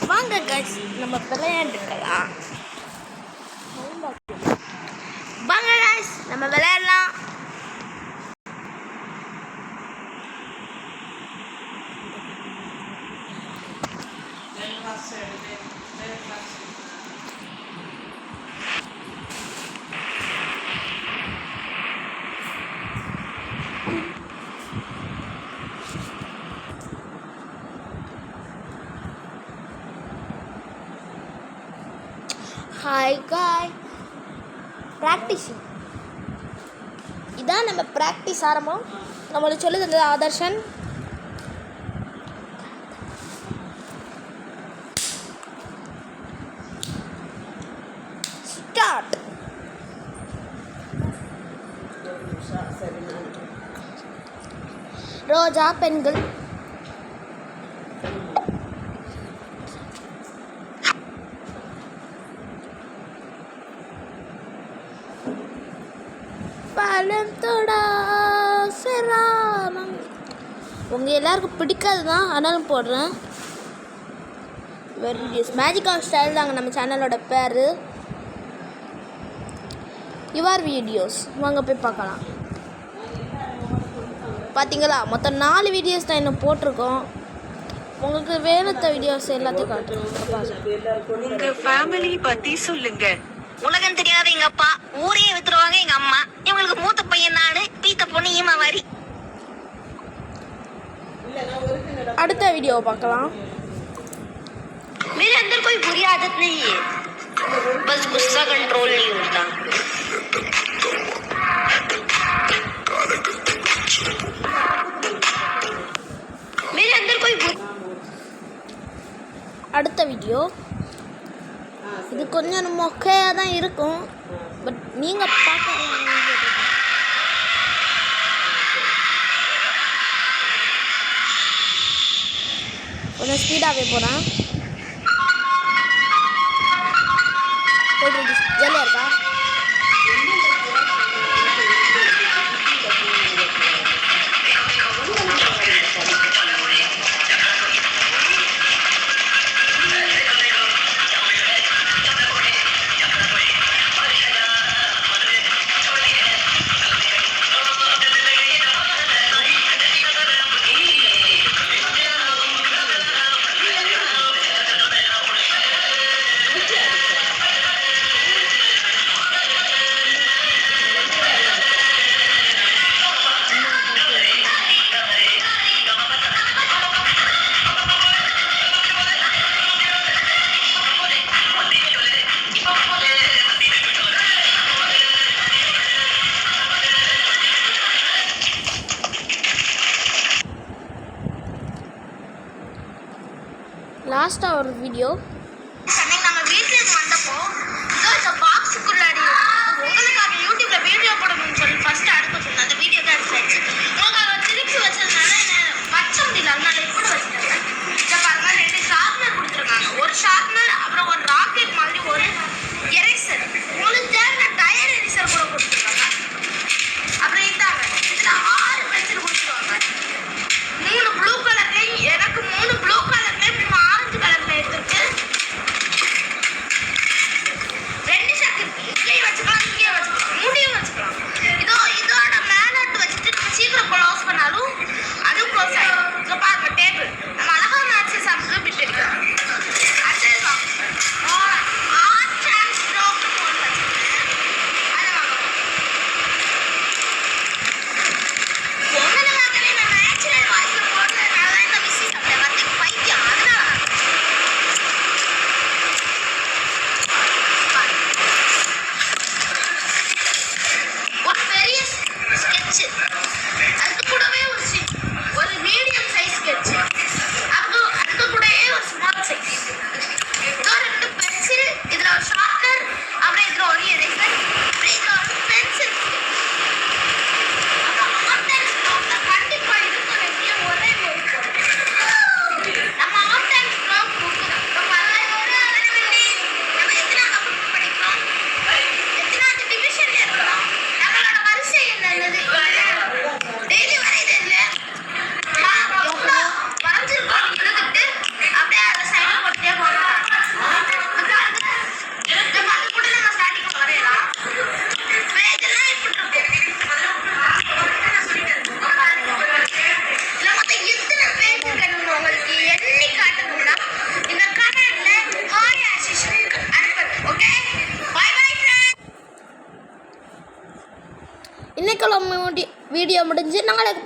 வாங்க கைஸ், நம்ம விளையாண்டுக்கலாம். வாங்க கைஸ், நம்ம விளையாடலாம். ஹாய் காய், ப்ராக்டிஸிங் இதான் நம்ம ப்ராக்டிஸ் ஆரம்பம். நம்மளுக்கு சொல்லி தந்தது ஆதர்ஷன். ஸ்டார்ட். ரோஜா பெண்கள். உங்கள் எல்லாருக்கும் பிடிக்காது தான், ஆனாலும் போடுறேன். வீடியோஸ் மேஜிக் ஆஃப் ஸ்டைல் தாங்க நம்ம சேனலோட பேர். யுவர் வீடியோஸ் வாங்க போய் பார்க்கலாம். பார்த்தீங்களா, மொத்தம் 4 வீடியோஸ் தான் இன்னும் போட்டிருக்கோம். உங்களுக்கு வேணுத்த வீடியோஸ் எல்லாத்தையும் காட்டுறோம். உங்கள் ஃபேமிலி பற்றி சொல்லுங்க. உலகம் தெரியாத எங்க அப்பா, ஊரையே வித்துருவாங்க எங்க அம்மா. இவங்களுக்கு மூத்த பையன் நானு, பீத்த பொண்ணு ஈமாவாரி. அடுத்த வீடியோ பார்க்கலாம். मेरे अंदर कोई बुरी आदत नहीं है, बस गुस्सा कंट्रोल नहीं होता. मेरे अंदर कोई அடுத்த வீடியோ இது கொஞ்சம் மொக்கையாக தான் இருக்கும், பட் நீங்கள் பார்க்க கொஞ்சம் ஸ்பீடாகவே போகிறேன். ஜாலியாக இருக்கா? லாஸ்ட்டாக ஒரு வீடியோ. நம்ம வீட்டுக்கு வந்தப்போ இந்த பாக்ஸுக்குள்ளாடி உங்களுக்காக யூடியூப்ல வீடியோ போடணும்னு சொல்லி ஃபர்ஸ்ட் அடுக்க சொன்னேன். அந்த வீடியோ கேன்சல் ஆயிடுச்சு. உங்களுக்காக திருப்பி வச்சதுனால வச்ச முடியல, அதனால எப்படி வச்சுட்டேன். இதை பாருங்க, 2 ஷார்ப்னர் கொடுத்துருக்காங்க. ஒரு ஷார்ப்னர், அப்புறம் ஒரு ராக்கெட் மாதிரி ஒரு எரேசர். உங்களுக்கு தேவையான டயர் எரேசர் கூட கொடுத்துருக்காங்க. அப்புறம் இதாங்க, இதில் 6 பென்சில் கொடுத்துருவாங்க. 3 ப்ளூ கலர்லேயும், எனக்கு 3 ப்ளூ கலர்லேயும் ஆரஞ்சு கலர்ல எடுத்துருக்கு. 2 ஷர்ட் இங்கேயே வச்சுக்கலாம், இங்கேயே வச்சுக்கலாம், முடியும் வச்சுக்கலாம். இதோட மேலாட்டு வச்சுட்டு நம்ம சீக்கிரம் க்ளோஸ் பண்ணாலும் அதுவும் க்ளோஸ் ஆகிடும். இங்கே பாருங்க, ஓகே பை பை ஃப்ரெண்ட்ஸ். இன்னைக்குள்ள வீடியோ முடிஞ்சு நாளைக்கு